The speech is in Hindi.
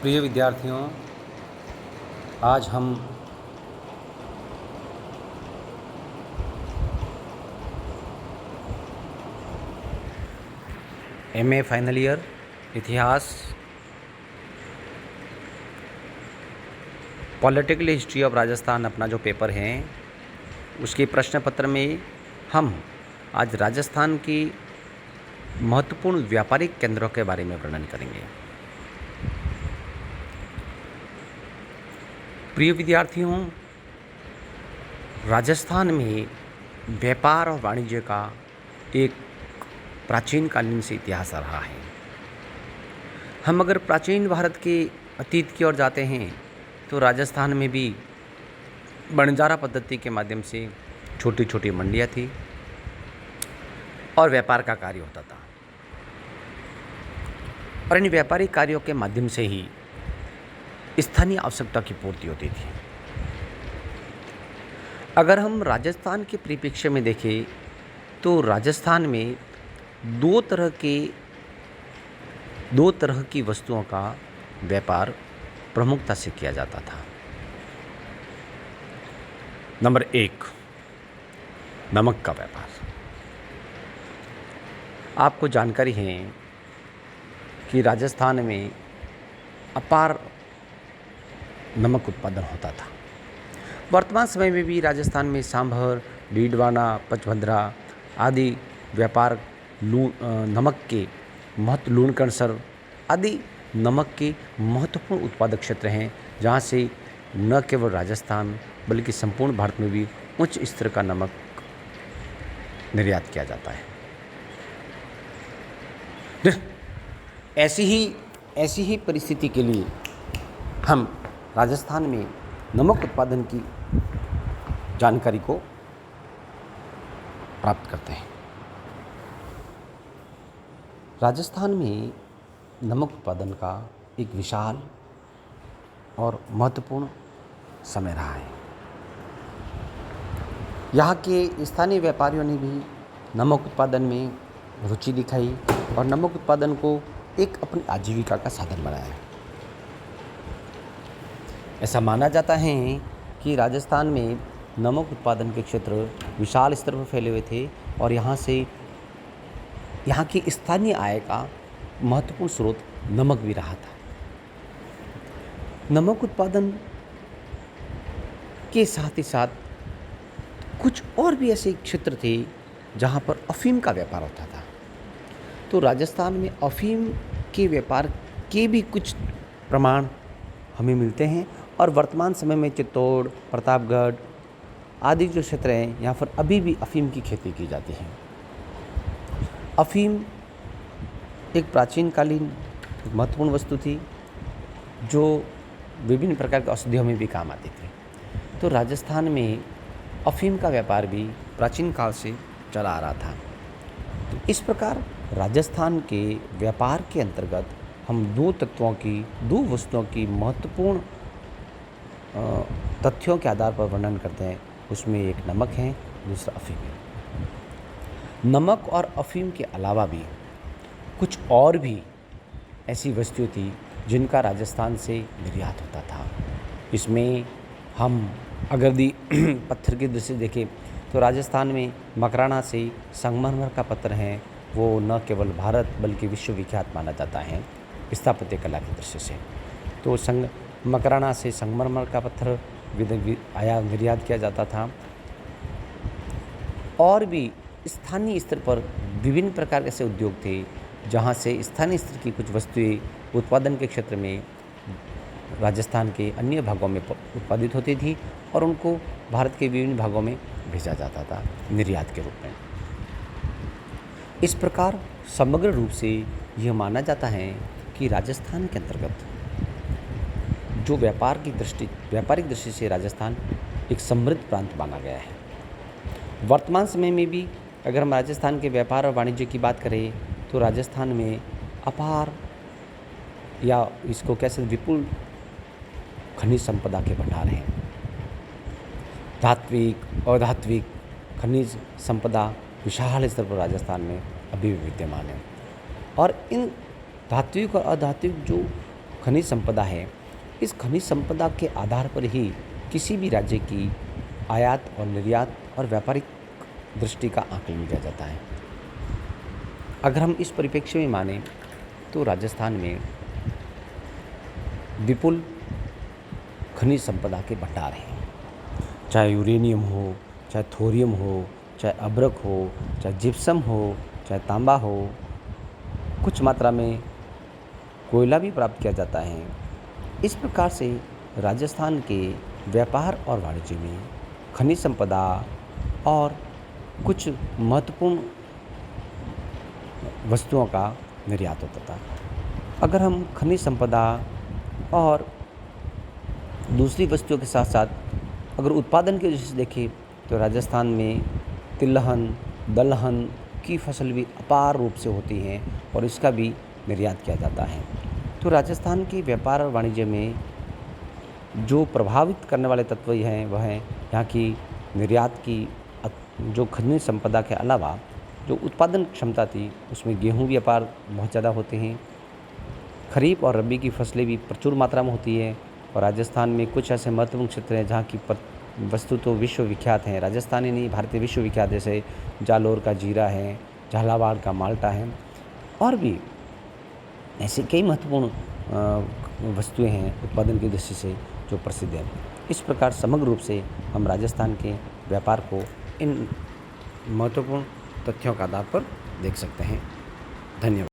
प्रिय विद्यार्थियों, आज हम एमए फाइनल ईयर इतिहास पॉलिटिकल हिस्ट्री ऑफ राजस्थान अपना जो पेपर है उसके प्रश्न पत्र में हम आज राजस्थान की महत्वपूर्ण व्यापारिक केंद्रों के बारे में वर्णन करेंगे। प्रिय विद्यार्थियों, राजस्थान में व्यापार और वाणिज्य का एक प्राचीन कालीन से इतिहास रहा है। हम अगर प्राचीन भारत के अतीत की ओर जाते हैं तो राजस्थान में भी बंजारा पद्धति के माध्यम से छोटी छोटी मंडियाँ थी और व्यापार का कार्य होता था, और इन व्यापारिक कार्यों के माध्यम से ही स्थानीय आवश्यकता की पूर्ति होती थी। अगर हम राजस्थान के परिप्रेक्ष्य में देखें तो राजस्थान में दो तरह की वस्तुओं का व्यापार प्रमुखता से किया जाता था। नंबर 1, नमक का व्यापार। आपको जानकारी है कि राजस्थान में अपार नमक उत्पादन होता था। वर्तमान समय में भी राजस्थान में सांभर, डीडवाना, पचभद्रा आदि व्यापार नमक के लूणकरणसर आदि नमक के महत्वपूर्ण उत्पादक क्षेत्र हैं, जहाँ से न केवल राजस्थान बल्कि संपूर्ण भारत में भी उच्च स्तर का नमक निर्यात किया जाता है। ऐसी ही परिस्थिति के लिए हम राजस्थान में नमक उत्पादन की जानकारी को प्राप्त करते हैं। राजस्थान में नमक उत्पादन का एक विशाल और महत्वपूर्ण समय रहा है। यहाँ के स्थानीय व्यापारियों ने भी नमक उत्पादन में रुचि दिखाई और नमक उत्पादन को एक अपनी आजीविका का साधन बनाया। ऐसा माना जाता है कि राजस्थान में नमक उत्पादन के क्षेत्र विशाल स्तर पर फैले हुए थे और यहाँ की स्थानीय आय का महत्वपूर्ण स्रोत नमक भी रहा था। नमक उत्पादन के साथ ही साथ कुछ और भी ऐसे क्षेत्र थे जहाँ पर अफीम का व्यापार होता था। तो राजस्थान में अफीम के व्यापार के भी कुछ प्रमाण हमें मिलते हैं, और वर्तमान समय में चित्तौड़, प्रतापगढ़ आदि जो क्षेत्र हैं यहाँ पर अभी भी अफीम की खेती की जाती है। अफीम एक प्राचीन कालीन महत्वपूर्ण वस्तु थी जो विभिन्न प्रकार के औषधियों में भी काम आती थी। तो राजस्थान में अफीम का व्यापार भी प्राचीन काल से चला आ रहा था। तो इस प्रकार राजस्थान के व्यापार के अंतर्गत हम दो वस्तुओं की महत्वपूर्ण तथ्यों के आधार पर वर्णन करते हैं। उसमें एक नमक है, दूसरा अफीम है। नमक और अफीम के अलावा भी कुछ और भी ऐसी वस्तुएं थी जिनका राजस्थान से निर्यात होता था। इसमें हम अगर पत्थर की दृष्टि देखें तो राजस्थान में मकराना से संगमरमर का पत्थर है, वो न केवल भारत बल्कि विश्व विख्यात माना जाता है स्थापत्य कला की दृष्टि से। तो मकराना से संगमरमर का पत्थर निर्यात किया जाता था। और भी स्थानीय स्तर पर विभिन्न प्रकार के ऐसे उद्योग थे जहाँ से स्थानीय स्तर की कुछ वस्तुएं उत्पादन के क्षेत्र में राजस्थान के अन्य भागों में उत्पादित होती थी और उनको भारत के विभिन्न भागों में भेजा जाता था निर्यात के रूप में। इस प्रकार समग्र रूप से यह माना जाता है कि राजस्थान के अंतर्गत जो व्यापारिक दृष्टि से राजस्थान एक समृद्ध प्रांत माना गया है। वर्तमान समय में भी अगर हम राजस्थान के व्यापार और वाणिज्य की बात करें तो राजस्थान में अपार या इसको कैसे विपुल खनिज संपदा के भंडार हैं। धात्विक और अधात्विक खनिज संपदा विशाल स्तर पर राजस्थान में अभी भी विद्यमान है, और इन धात्विक और अधात्विक जो खनिज संपदा है, इस खनिज संपदा के आधार पर ही किसी भी राज्य की आयात और निर्यात और व्यापारिक दृष्टि का आकलन किया जाता है। अगर हम इस परिप्रेक्ष्य में माने तो राजस्थान में विपुल खनिज संपदा के भंडार हैं। चाहे यूरेनियम हो, चाहे थोरियम हो, चाहे अब्रक हो, चाहे जिप्सम हो, चाहे तांबा हो, कुछ मात्रा में कोयला भी प्राप्त किया जाता है। इस प्रकार से राजस्थान के व्यापार और वाणिज्य में खनिज संपदा और कुछ महत्वपूर्ण वस्तुओं का निर्यात होता था। अगर हम खनिज संपदा और दूसरी वस्तुओं के साथ साथ अगर उत्पादन की दृष्टि से देखें तो राजस्थान में तिलहन, दलहन की फसल भी अपार रूप से होती है और इसका भी निर्यात किया जाता है। तो राजस्थान के व्यापार और वाणिज्य में जो प्रभावित करने वाले तत्व हैं वह हैं यहाँ की निर्यात की जो खनिज संपदा के अलावा जो उत्पादन क्षमता थी उसमें गेहूँ भी अपार बहुत ज़्यादा होते हैं। खरीफ और रबी की फसलें भी प्रचुर मात्रा में होती है और राजस्थान में कुछ ऐसे महत्वपूर्ण क्षेत्र हैं जहाँ की वस्तु तो विश्व विख्यात हैं। राजस्थान ही नहीं भारतीय विश्व विख्यात, जैसे जालोर का जीरा है, झालावाड़ का माल्टा है और भी ऐसे कई महत्वपूर्ण वस्तुएं हैं उत्पादन की दृष्टि से जो प्रसिद्ध हैं। इस प्रकार समग्र रूप से हम राजस्थान के व्यापार को इन महत्वपूर्ण तथ्यों के आधार पर देख सकते हैं। धन्यवाद।